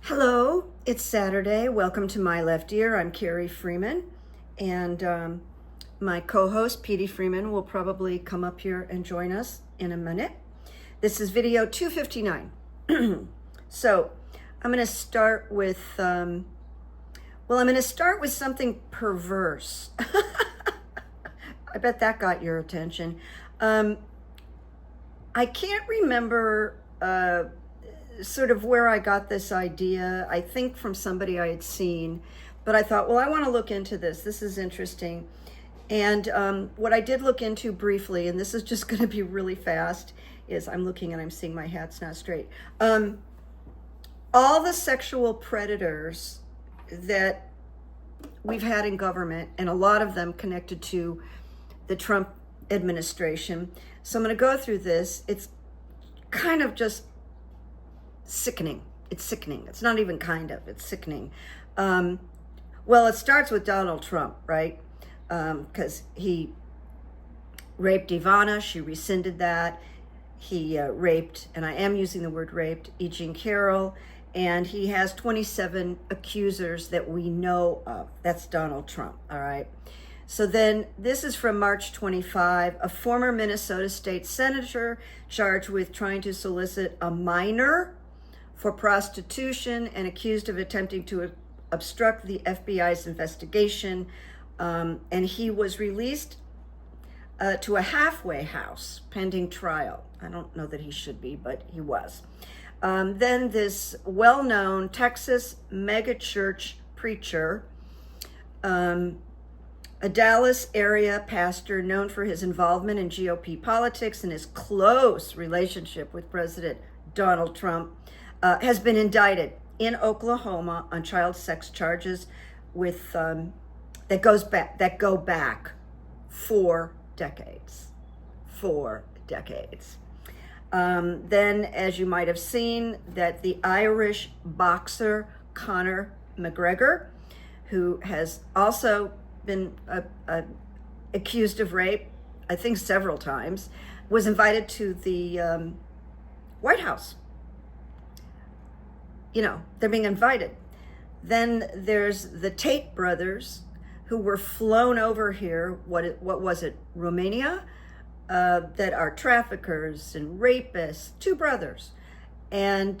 Hello, it's Saturday. Welcome to My Left Ear. I'm Carrie Freeman, and my co-host, Petey Freeman, will probably come up here and join us in a minute. This is video 259. So I'm going to start with, I'm going to start with something perverse. I bet that got your attention. I can't remember sort of where I got this idea. I think from somebody I had seen, but I thought, well, I want to look into this. This is interesting. And what I did look into briefly, and this is just going to be really fast, is I'm looking and I'm seeing my hat's not straight. All the sexual predators that we've had in government, and a lot of them connected to the Trump administration. So I'm going to go through this. It's kind of just sickening. It's sickening. It's not even kind of, it's sickening. Well, it starts with Donald Trump, right? Because he raped Ivana. She rescinded that. He raped, and I am using the word raped, E. Jean Carroll, and he has 27 accusers that we know of. That's Donald Trump, all right? So then this is from March 25, a former Minnesota state senator charged with trying to solicit a minor for prostitution and accused of attempting to obstruct the FBI's investigation. And he was released to a halfway house pending trial. I don't know that he should be, but he was. Then this well-known Texas megachurch preacher, a Dallas area pastor known for his involvement in GOP politics and his close relationship with President Donald Trump, has been indicted in Oklahoma on child sex charges with that go back 4 decades. 4 decades. Then, as you might have seen, that the Irish boxer Conor McGregor, who has also been accused of rape, I think several times, was invited to the White House. You know, they're being invited. Then there's the Tate brothers, who were flown over here, what was it, Romania, that are traffickers and rapists, 2 brothers. And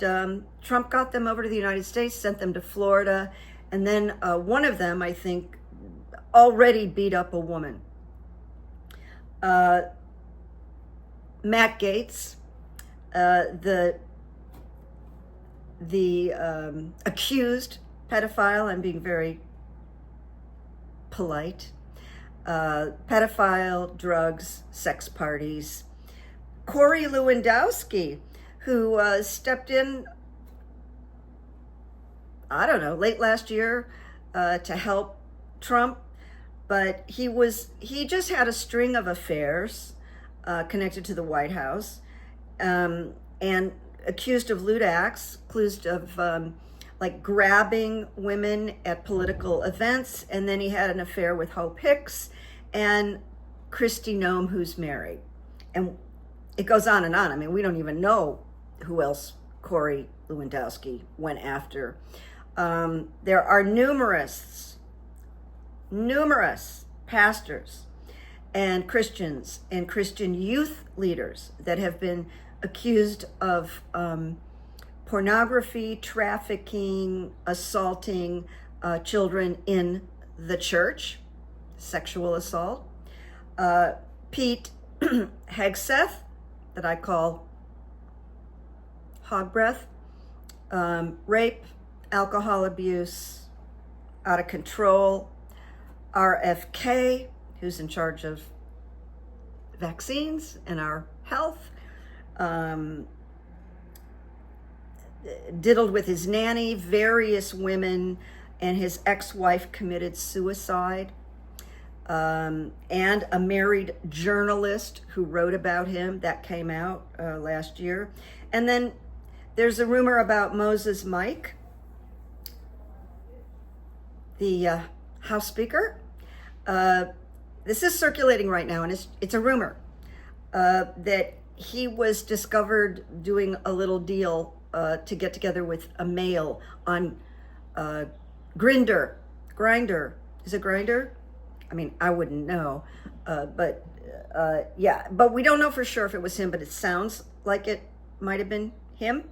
Trump got them over to the United States, sent them to Florida, and then one of them, I think, already beat up a woman. Matt Gaetz, the accused pedophile, I'm being very polite, pedophile, drugs, sex parties. Corey Lewandowski, who stepped in, I don't know, late last year to help Trump, but he just had a string of affairs connected to the White House, and accused of lewd acts, accused of like grabbing women at political events. And then he had an affair with Hope Hicks and Kristi Noem, who's married. And it goes on and on. I mean, we don't even know who else Corey Lewandowski went after. There are numerous pastors and Christians and Christian youth leaders that have been accused of pornography, trafficking, assaulting children in the church, sexual assault. Pete Hegseth, that I call HOGSBREATH, rape, alcohol abuse, out of control. RFK, who's in charge of vaccines and our health, diddled with his nanny, various women, and his ex-wife committed suicide. And a married journalist who wrote about him, that came out last year. And then there's a rumor about Moses Mike, the House Speaker. This is circulating right now, and it's a rumor that he was discovered doing a little deal to get together with a male on Grindr. Is it Grindr? I mean, I wouldn't know, but yeah, but we don't know for sure if it was him, but it sounds like it might have been him.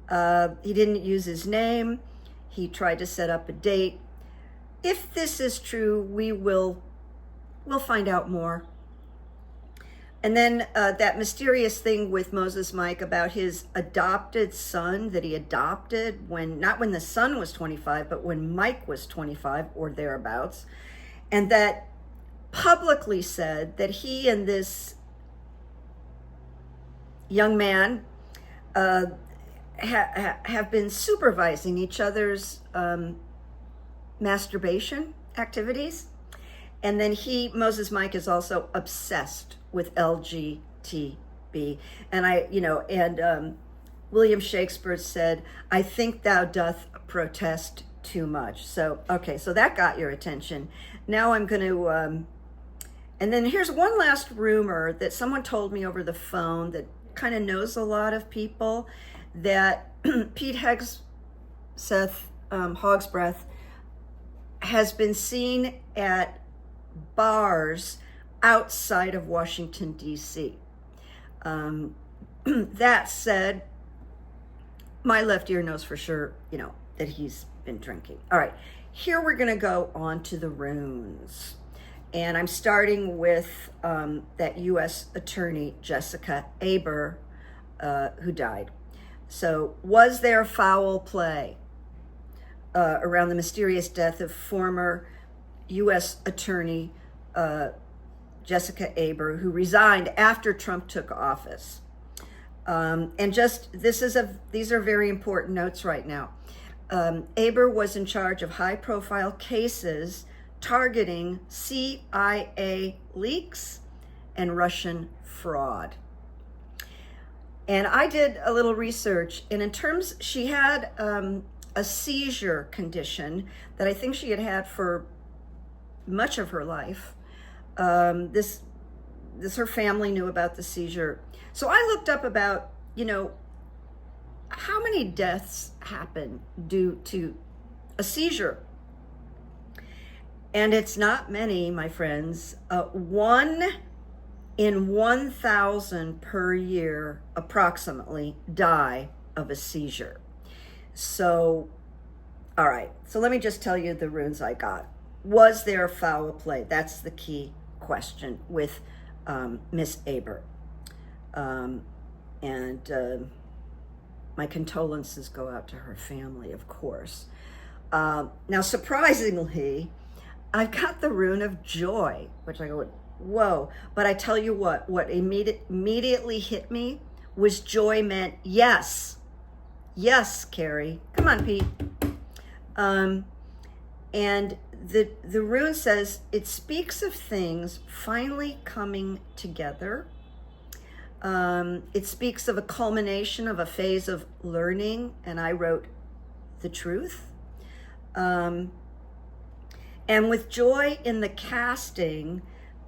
He didn't use his name. He tried to set up a date. If this is true, we'll find out more. And then that mysterious thing with Moses Mike about his adopted son that he adopted not when the son was 25, but when Mike was 25 or thereabouts, and that publicly said that he and this young man have been supervising each other's masturbation activities. And then Moses Mike, is also obsessed with LGTB. And William Shakespeare said, "I think thou doth protest too much." So, okay, so that got your attention. Now I'm going to, and then here's one last rumor that someone told me over the phone that kind of knows a lot of people, that Pete Hegseth, HOGSBREATH, has been seen at bars outside of Washington, D.C. That said, my left ear knows for sure, that he's been drinking. All right, here we're going to go on to the runes. And I'm starting with that U.S. attorney, Jessica Aber, who died. So, was there foul play around the mysterious death of former U.S. attorney Jessica Aber, who resigned after Trump took office? And just, these are very important notes right now. Aber was in charge of high-profile cases targeting CIA leaks and Russian fraud. And I did a little research, and in terms, she had a seizure condition that I think she had had for much of her life. This her family knew about the seizure. So I looked up about, how many deaths happen due to a seizure. And it's not many, my friends. 1 in 1,000 per year, approximately, die of a seizure. So, all right. So let me just tell you the runes I got. Was there foul play? That's the key question with Miss Aber. And my condolences go out to her family, of course. Now, surprisingly, I've got the rune of joy, which I go, whoa. But I tell you what immediately hit me was joy meant yes. Yes, Carrie. Come on, Pete. And the rune says it speaks of things finally coming together. It speaks of a culmination of a phase of learning, and I wrote the truth. And with joy in the casting,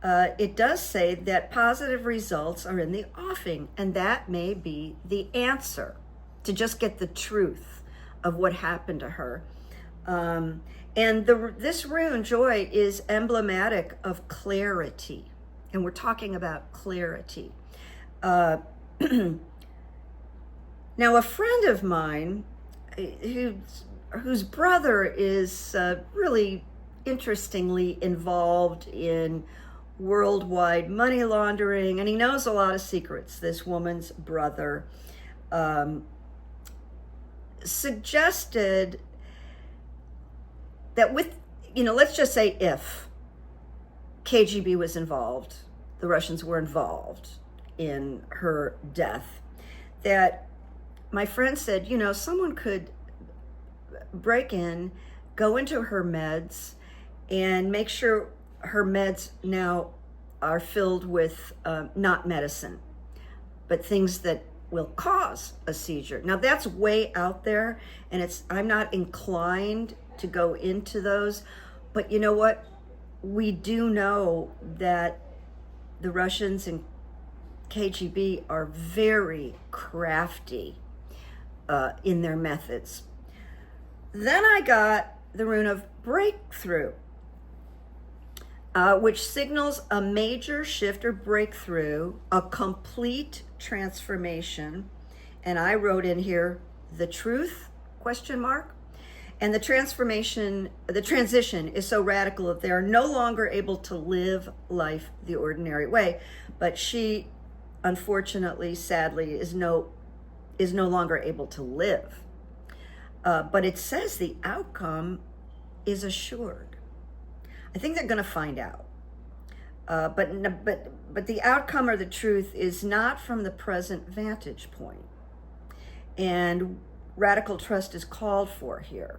it does say that positive results are in the offing, and that may be the answer to just get the truth of what happened to her. And this rune, joy, is emblematic of clarity, and we're talking about clarity. Now, a friend of mine whose brother is really interestingly involved in worldwide money laundering, and he knows a lot of secrets, this woman's brother, suggested that with, let's just say if KGB was involved, the Russians were involved in her death, that my friend said, someone could break in, go into her meds, and make sure her meds now are filled with not medicine, but things that will cause a seizure. Now that's way out there, and I'm not inclined to go into those, but you know what? We do know that the Russians and KGB are very crafty in their methods. Then I got the rune of breakthrough, which signals a major shift or breakthrough, a complete transformation. And I wrote in here, the truth, ? And the transition is so radical that they are no longer able to live life the ordinary way. But she, unfortunately, sadly, is no longer able to live. But it says the outcome is assured. I think they're going to find out. But the outcome or the truth is not from the present vantage point. And radical trust is called for here.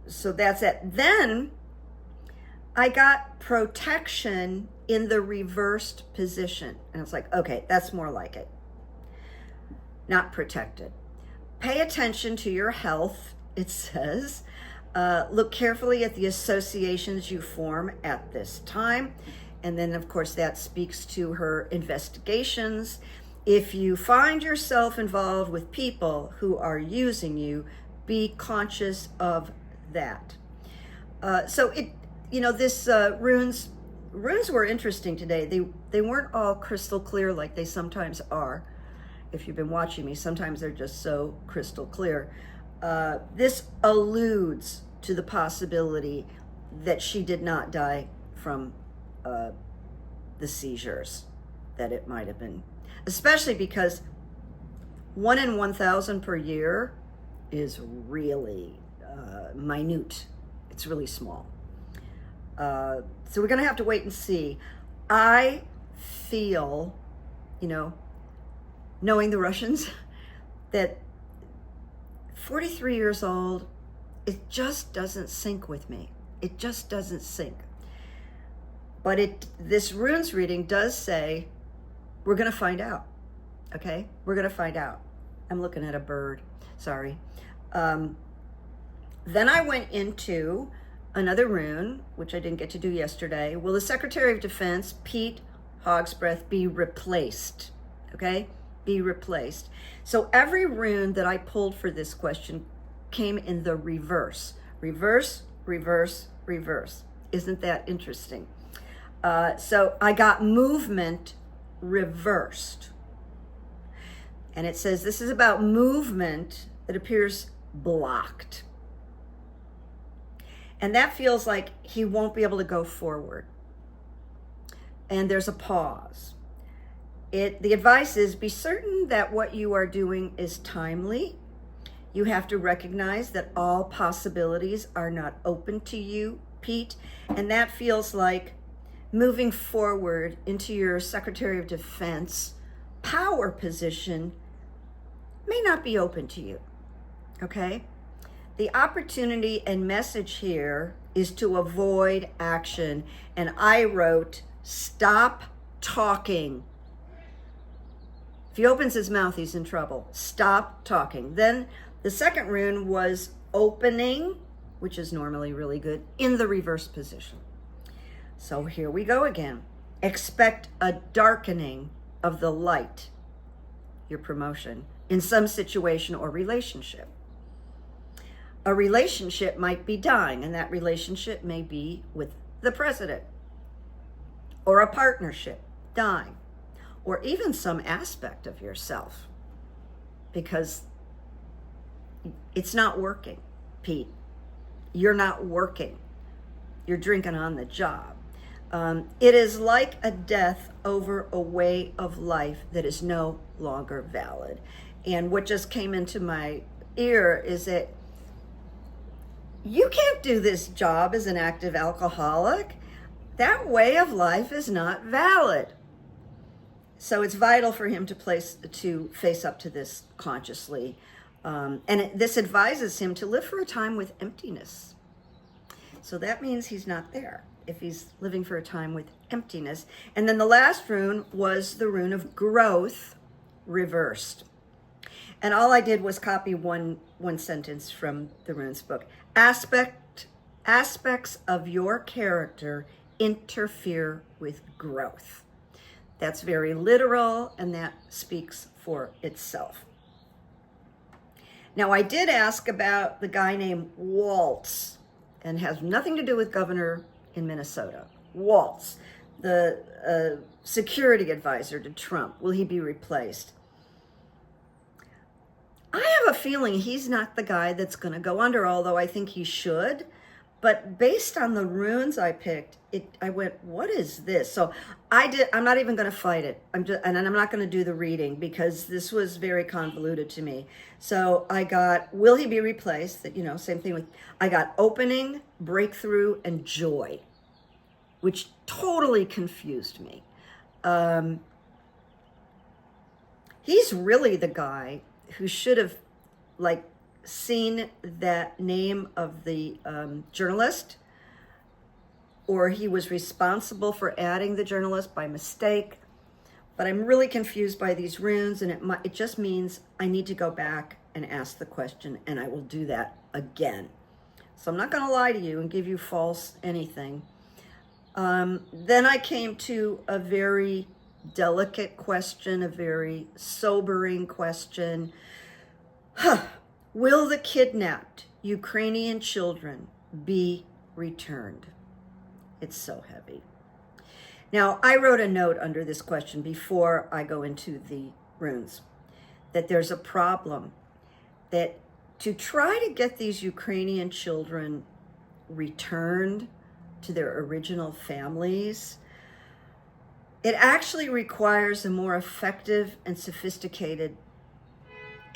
So that's it. Then I got protection in the reversed position. And it's like, okay, that's more like it. Not protected. Pay attention to your health, it says. Look carefully at the associations you form at this time. And then, of course, that speaks to her investigations. If you find yourself involved with people who are using you, be conscious of that. Runes were interesting today. They weren't all crystal clear like they sometimes are. If you've been watching me, sometimes they're just so crystal clear. This alludes to the possibility that she did not die from the seizures, that it might have been, especially because 1 in 1,000 per year is really minute. It's really small. So we're going to have to wait and see. I feel, knowing the Russians, that 43 years old, it just doesn't sync with me. It just doesn't sync. But this runes reading does say, we're going to find out. Okay? We're going to find out. I'm looking at a bird. Sorry. Then I went into another rune, which I didn't get to do yesterday. Will the Secretary of Defense, Pete HOGSBREATH, be replaced? Okay? Be replaced. So every rune that I pulled for this question came in the reverse. Reverse, reverse, reverse. Isn't that interesting? So I got movement reversed. And it says this is about movement that appears blocked. And that feels like he won't be able to go forward. And there's a pause. The advice is be certain that what you are doing is timely. You have to recognize that all possibilities are not open to you, Pete. And that feels like moving forward into your Secretary of Defense power position may not be open to you, okay? The opportunity and message here is to avoid action. And I wrote, stop talking. If he opens his mouth, he's in trouble. Stop talking. Then the second rune was opening, which is normally really good, in the reverse position. So here we go again. Expect a darkening of the light, your promotion, in some situation or relationship. A relationship might be dying, and that relationship may be with the president, or a partnership dying, or even some aspect of yourself, because it's not working, Pete. You're not working. You're drinking on the job. It is like a death over a way of life that is no longer valid. And what just came into my ear is that you can't do this job as an active alcoholic. That way of life is not valid. So it's vital for him to face up to this consciously. This advises him to live for a time with emptiness. So that means he's not there if he's living for a time with emptiness. And then the last rune was the rune of growth reversed. And all I did was copy one sentence from the runes book. Aspects of your character interfere with growth. That's very literal, and that speaks for itself. Now, I did ask about the guy named Waltz, and has nothing to do with governor in Minnesota. Waltz, the security advisor to Trump. Will he be replaced? I have a feeling he's not the guy that's going to go under, although I think he should. But based on the runes I picked, I went, what is this? So I'm not even going to fight it. I'm not going to do the reading because this was very convoluted to me. So I got, will he be replaced? That, same thing with, I got opening, breakthrough, and joy, which totally confused me. He's really the guy who should have, seen that name of the journalist, or he was responsible for adding the journalist by mistake. But I'm really confused by these runes, and it just means I need to go back and ask the question, and I will do that again. So I'm not going to lie to you and give you false anything. Then I came to a very delicate question, a very sobering question. Will the kidnapped Ukrainian children be returned? It's so heavy. Now, I wrote a note under this question before I go into the runes, that there's a problem, that to try to get these Ukrainian children returned to their original families, it actually requires a more effective and sophisticated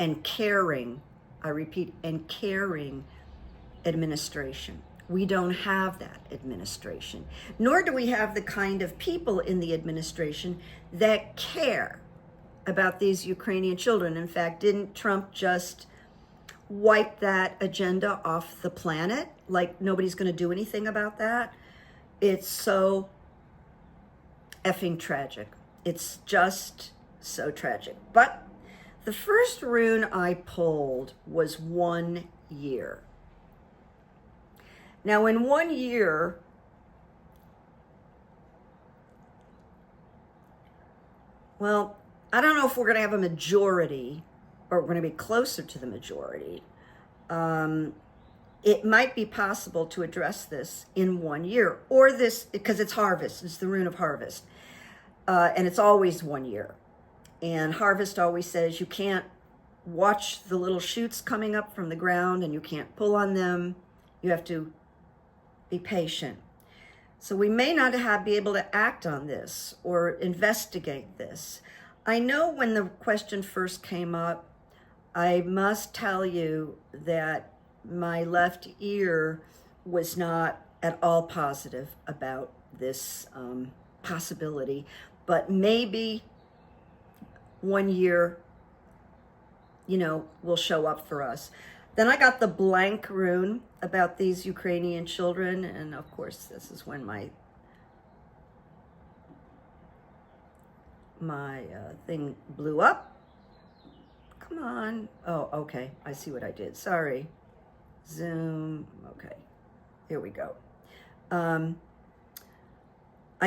and caring, I repeat, and caring administration. We don't have that administration, nor do we have the kind of people in the administration that care about these Ukrainian children. In fact, didn't Trump just wipe that agenda off the planet? Like nobody's going to do anything about that? It's so effing tragic. It's just so tragic. But the first rune I pulled was 1 year. Now, in 1 year, well, I don't know if we're going to have a majority, or we're going to be closer to the majority. It might be possible to address this in 1 year, or this, because it's harvest, it's the rune of harvest. And it's always 1 year. And harvest always says you can't watch the little shoots coming up from the ground and you can't pull on them. You have to be patient. So we may not be able to act on this or investigate this. I know when the question first came up, I must tell you that my left ear was not at all positive about this possibility, but maybe 1 year, will show up for us. Then I got the blank rune about these Ukrainian children. And of course, this is when my thing blew up. Come on. Oh, okay. I see what I did. Sorry. Zoom. Okay. Here we go. I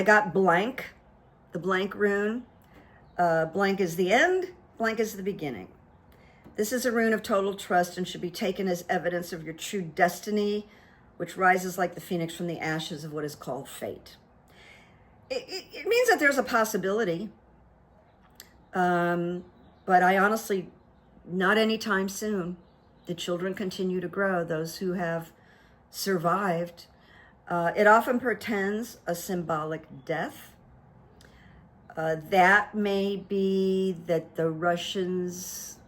got blank, the blank rune. Blank is the end, blank is the beginning. This is a rune of total trust and should be taken as evidence of your true destiny, which rises like the phoenix from the ashes of what is called fate. It means that there's a possibility, but I honestly, not anytime soon. The children continue to grow, those who have survived. It often portends a symbolic death. That may be that the Russians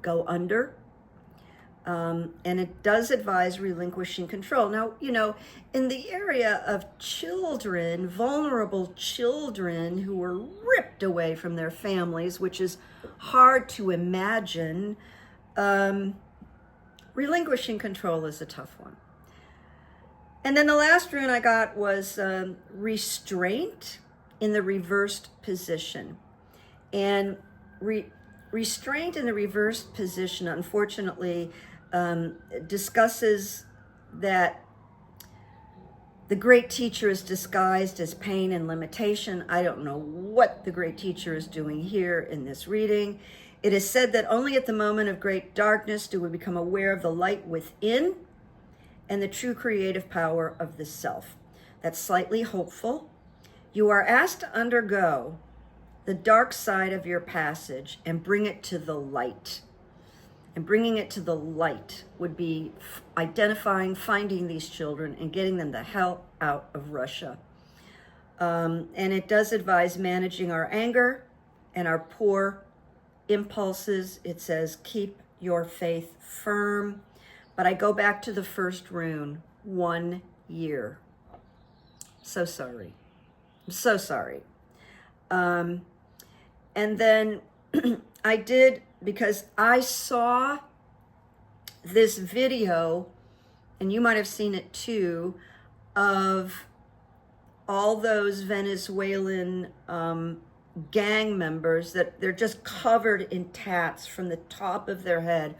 go under. And it does advise relinquishing control. Now, in the area of children, vulnerable children who were ripped away from their families, which is hard to imagine, relinquishing control is a tough one. And then the last rune I got was restraint in the reversed position. And restraint in the reversed position, unfortunately, discusses that The great teacher is disguised as pain and limitation. I don't know what the great teacher is doing here in this reading. It is said that only at the moment of great darkness do we become aware of the light within and the true creative power of the self. That's slightly hopeful. You are asked to undergo the dark side of your passage and bring it to the light. And bringing it to the light would be identifying, finding these children and getting them the hell out of Russia. And it does advise managing our anger and our poor impulses. It says, keep your faith firm. But I go back to the first rune, 1 year. So sorry. I'm so sorry. And then I did, because I saw this video, and you might have seen it too, of all those Venezuelan gang members that they're just covered in tats from the top of their head,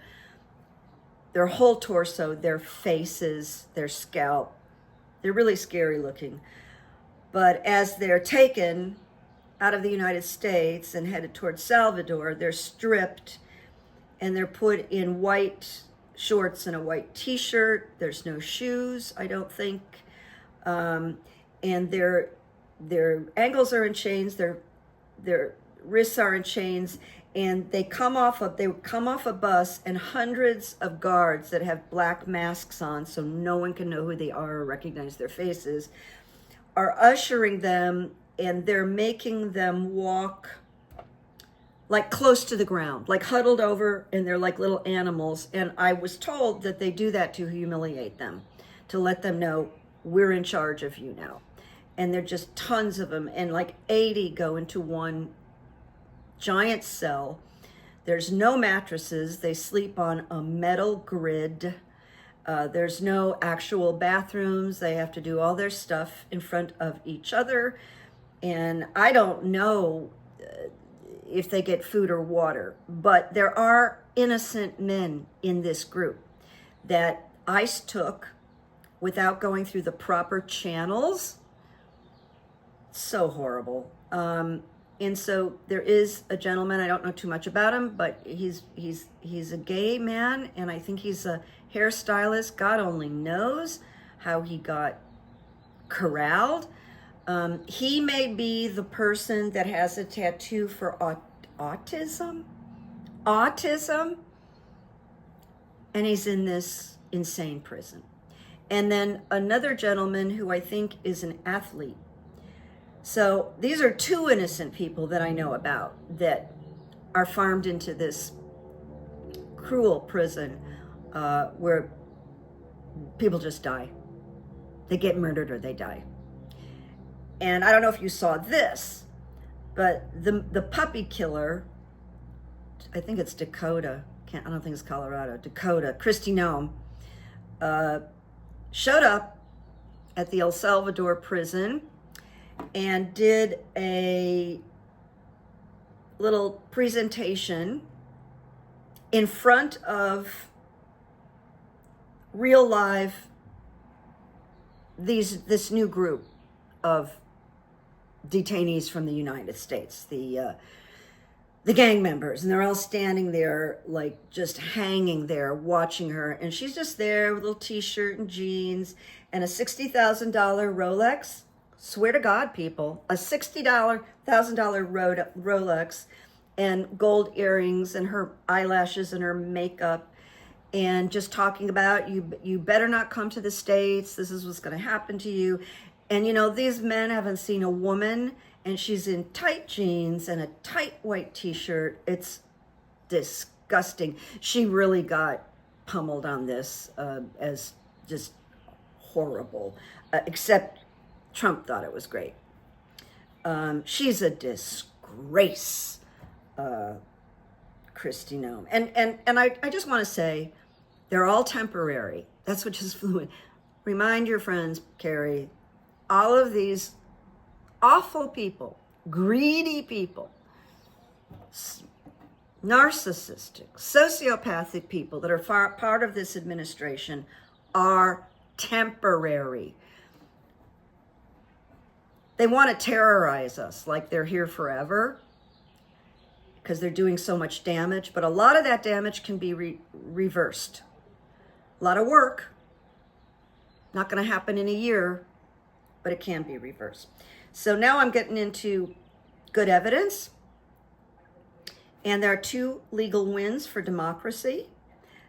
their whole torso, their faces, their scalp. They're really scary looking. But as they're taken out of the United States and headed towards Salvador, they're stripped and they're put in white shorts and a white t-shirt. There's no shoes, I don't think. And their ankles are in chains, their wrists are in chains, and they come off a bus, and hundreds of guards that have black masks on so no one can know who they are or recognize their faces are ushering them, and they're making them walk like close to the ground, like huddled over, and they're like little animals. And I was told that they do that to humiliate them, to let them know we're in charge of you now. And they're just tons of them, and like 80 go into one giant cell. There's no mattresses. They sleep on a metal grid. There's no actual bathrooms. They have to do all their stuff in front of each other. And I don't know if they get food or water, but there are innocent men in this group that ICE took without going through the proper channels. So horrible. And so there is a gentleman, I don't know too much about him, but he's a gay man, and I think he's a hairstylist. God only knows how he got corralled. He may be the person that has a tattoo for autism, and he's in this insane prison. And then another gentleman who I think is an athlete. So these are two innocent people that I know about that are farmed into this cruel prison where people just die. They get murdered or they die. And I don't know if you saw this, but the puppy killer, I think it's Dakota, I don't think it's Colorado, Dakota, Kristi Noem, showed up at the El Salvador prison and did a little presentation in front of real live this new group of detainees from the United States, the gang members, and they're all standing there like just hanging there watching her, and she's just there with a little t-shirt and jeans and a $60,000 Rolex. Swear to God, people, a $60,000 Rolex and gold earrings and her eyelashes and her makeup, and just talking about you better not come to the States. This is what's going to happen to you. And you know, these men haven't seen a woman, and she's in tight jeans and a tight white t-shirt. It's disgusting. She really got pummeled on this as just horrible, except Trump thought it was great. She's a disgrace, Kristi Noem. And I just want to say, they're all temporary. That's what just fluid. Remind your friends, Carrie, all of these awful people, greedy people, narcissistic, sociopathic people that are part of this administration are temporary. They want to terrorize us like they're here forever because they're doing so much damage. But a lot of that damage can be reversed. A lot of work. Not going to happen in a year, but it can be reversed. So now I'm getting into good evidence. And there are 2 legal wins for democracy.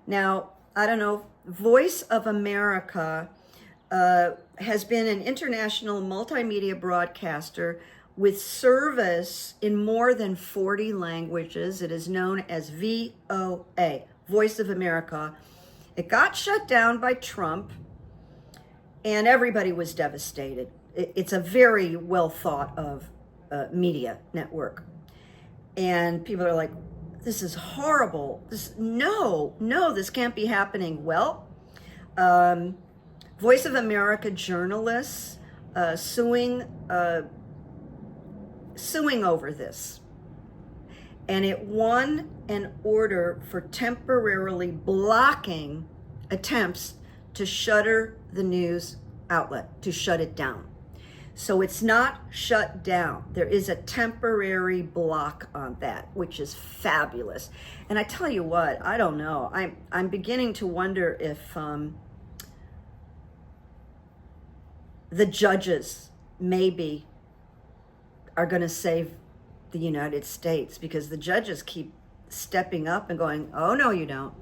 Now, I don't know, Voice of America has been an international multimedia broadcaster with service in more than 40 languages. It is known as VOA, Voice of America. It got shut down by Trump, and everybody was devastated. It's a very well thought of media network. And people are like, this is horrible. No, this can't be happening. Well, Voice of America journalists suing over this. And it won an order for temporarily blocking attempts to shutter the news outlet, to shut it down. So it's not shut down. There is a temporary block on that, which is fabulous. And I tell you what, I don't know. I'm beginning to wonder if the judges maybe are going to save the United States, because the judges keep stepping up and going, oh, no, you don't.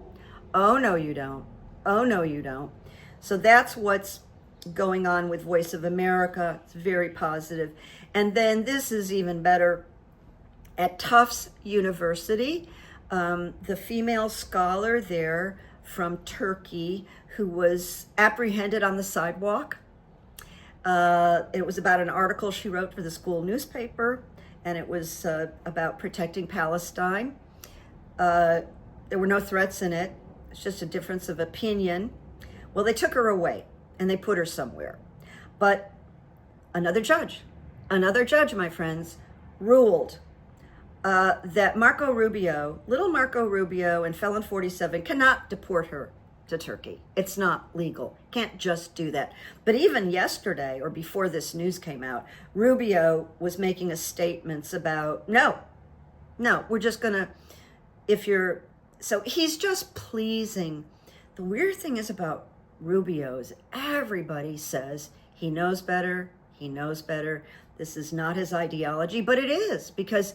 Oh, no, you don't. Oh, no, you don't. So that's what's going on with Voice of America. It's very positive. And then this is even better. At Tufts University, the female scholar there from Turkey who was apprehended on the sidewalk. It was about an article she wrote for the school newspaper, and it was about protecting Palestine. There were no threats in it. It's just a difference of opinion. Well, they took her away and they put her somewhere. But another judge, my friends, ruled that little Marco Rubio and Felon 47 cannot deport her to Turkey. It's not legal. Can't just do that. But even yesterday, or before this news came out, Rubio was making statements about, no, we're just gonna, so he's just pleasing. The weird thing is about Rubio is everybody says he knows better. This is not his ideology, but it is, because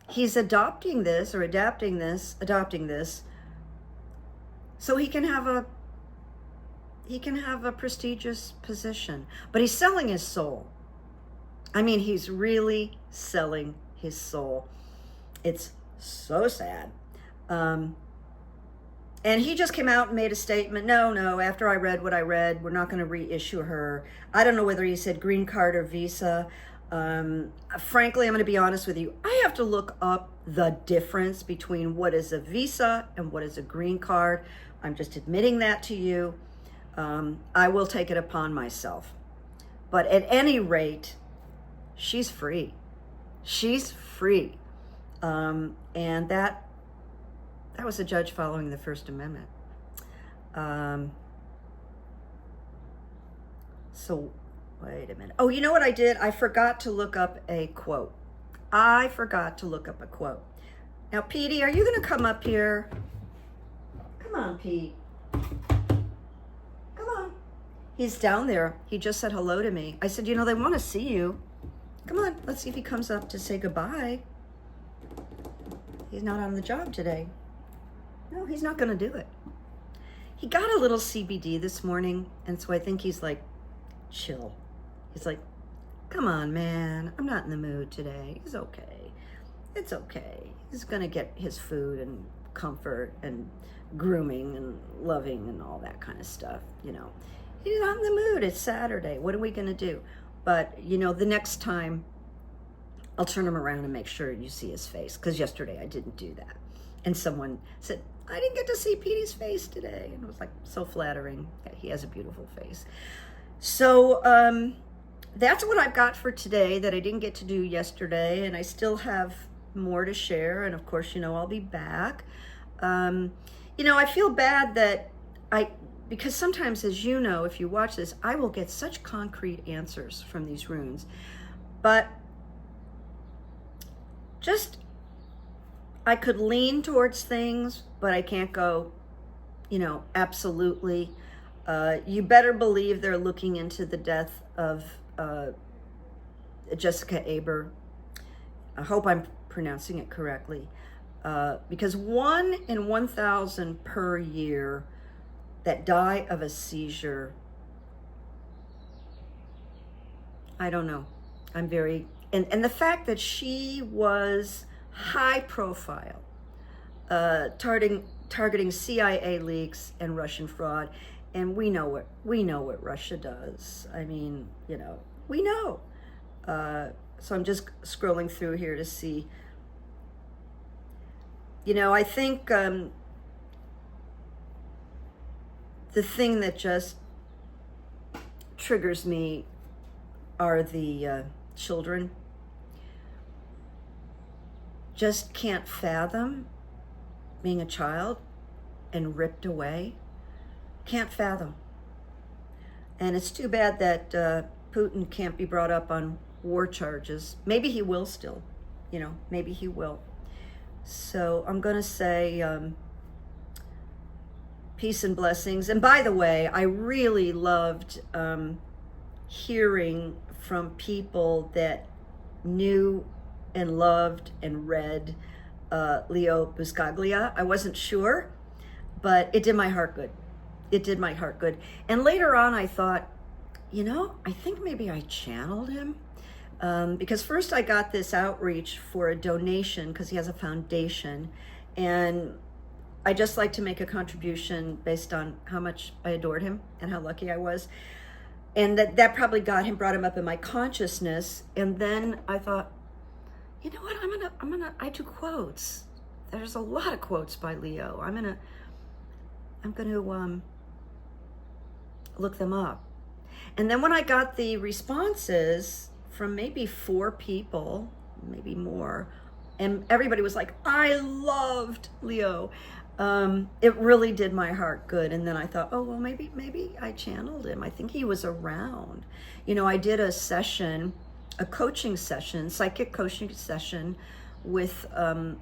he's adopting this so he can have a prestigious position. But he's selling his soul. I mean, he's really selling his soul. It's so sad. And he just came out and made a statement. No, after I read what I read, we're not going to reissue her. I don't know whether he said green card or visa. Frankly, I'm going to be honest with you. I have to look up the difference between what is a visa and what is a green card. I'm just admitting that to you. I will take it upon myself. But at any rate, she's free. She's free. And that was a judge following the First Amendment. So wait a minute. Oh, you know what I did? I forgot to look up a quote. Now, Petey, are you going to come up here? Come on, Pete. Come on. He's down there. He just said hello to me. I said, they want to see you. Come on, let's see if he comes up to say goodbye. He's not on the job today. No, he's not going to do it. He got a little CBD this morning, and so I think he's like, chill. He's like, come on, man. I'm not in the mood today. It's okay. It's okay. He's going to get his food and comfort and grooming and loving and all that kind of stuff, He's not in the mood. It's Saturday. What are we going to do? But, the next time I'll turn him around and make sure you see his face, because yesterday I didn't do that. And someone said, I didn't get to see Petey's face today. And it was like so flattering. Yeah, he has a beautiful face. So that's what I've got for today that I didn't get to do yesterday. And I still have more to share. And of course, I'll be back. I feel bad that because sometimes, as if you watch this, I will get such concrete answers from these runes. But just, I could lean towards things, but I can't go, absolutely. You better believe they're looking into the death of Jessica Aber. I hope I'm pronouncing it correctly. Because 1 in 1,000 per year that die of a seizure, I don't know. I'm very, and the fact that she was high profile, targeting CIA leaks and Russian fraud, and we know what Russia does. I mean, we know. So I'm just scrolling through here to see. I think the thing that just triggers me are the children. Just can't fathom being a child and ripped away. Can't fathom. And it's too bad that Putin can't be brought up on war charges. Maybe he will still, maybe he will. So I'm going to say peace and blessings. And by the way, I really loved hearing from people that knew and loved and read Leo Buscaglia. I wasn't sure, but it did my heart good. It did my heart good. And later on, I thought, I think maybe I channeled him. Because first I got this outreach for a donation because he has a foundation, and I just like to make a contribution based on how much I adored him and how lucky I was. And that probably brought him up in my consciousness. And then I thought, you know what, I do quotes. There's a lot of quotes by Leo. I'm gonna look them up. And then when I got the responses from maybe 4 people, maybe more, and everybody was like, I loved Leo. It really did my heart good. And then I thought, oh, well, maybe I channeled him. I think he was around. I did a session, a coaching session, psychic coaching session with my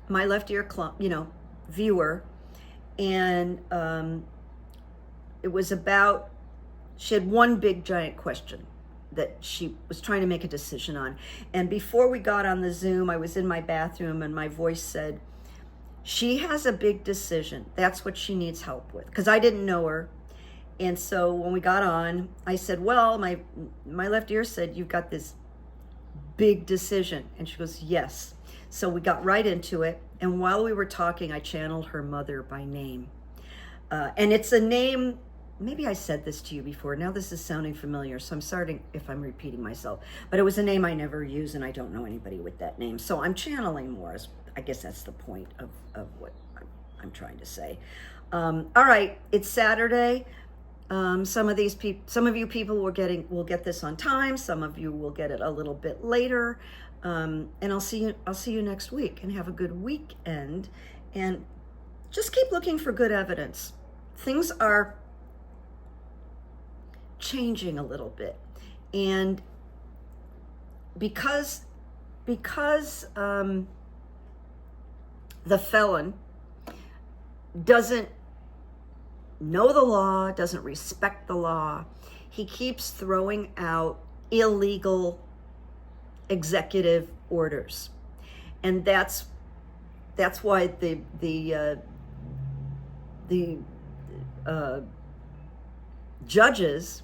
left ear viewer. And it was about, she had one big giant question that she was trying to make a decision on. And before we got on the Zoom, I was in my bathroom and my voice said, she has a big decision. That's what she needs help with. Because I didn't know her. And so when we got on, I said, well, my left ear said, you've got this big decision. And she goes, yes. So we got right into it. And while we were talking, I channeled her mother by name. And it's a name, maybe I said this to you before. Now this is sounding familiar, so I'm sorry if I'm repeating myself. But it was a name I never use, and I don't know anybody with that name. So I'm channeling more. I guess that's the point of what I'm trying to say. All right, it's Saturday. Some of you people will get this on time. Some of you will get it a little bit later. And I'll see you next week, and have a good weekend. And just keep looking for good evidence. Things are changing a little bit, and because the felon doesn't know the law, doesn't respect the law, he keeps throwing out illegal executive orders, and that's why the judges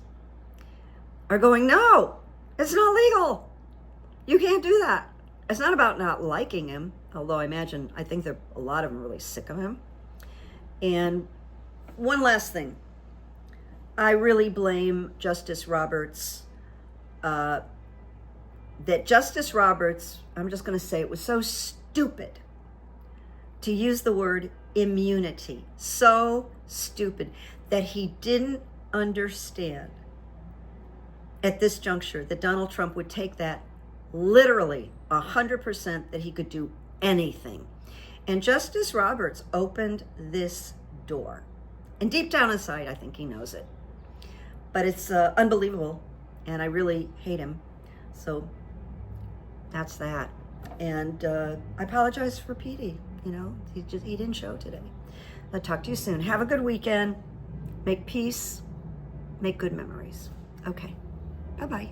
are going, no, it's not legal. You can't do that. It's not about not liking him, although I think a lot of them are really sick of him. And one last thing. I really blame Justice Roberts. That Justice Roberts, I'm just going to say, it was so stupid to use the word immunity. So stupid that he didn't understand at this juncture that Donald Trump would take that literally 100%, that he could do anything. And Justice Roberts opened this door. And deep down inside, I think he knows it. But it's unbelievable and I really hate him. So that's that. And I apologize for Petey. You know, he didn't show today. I'll talk to you soon. Have a good weekend. Make peace. Make good memories. Okay. Bye-bye.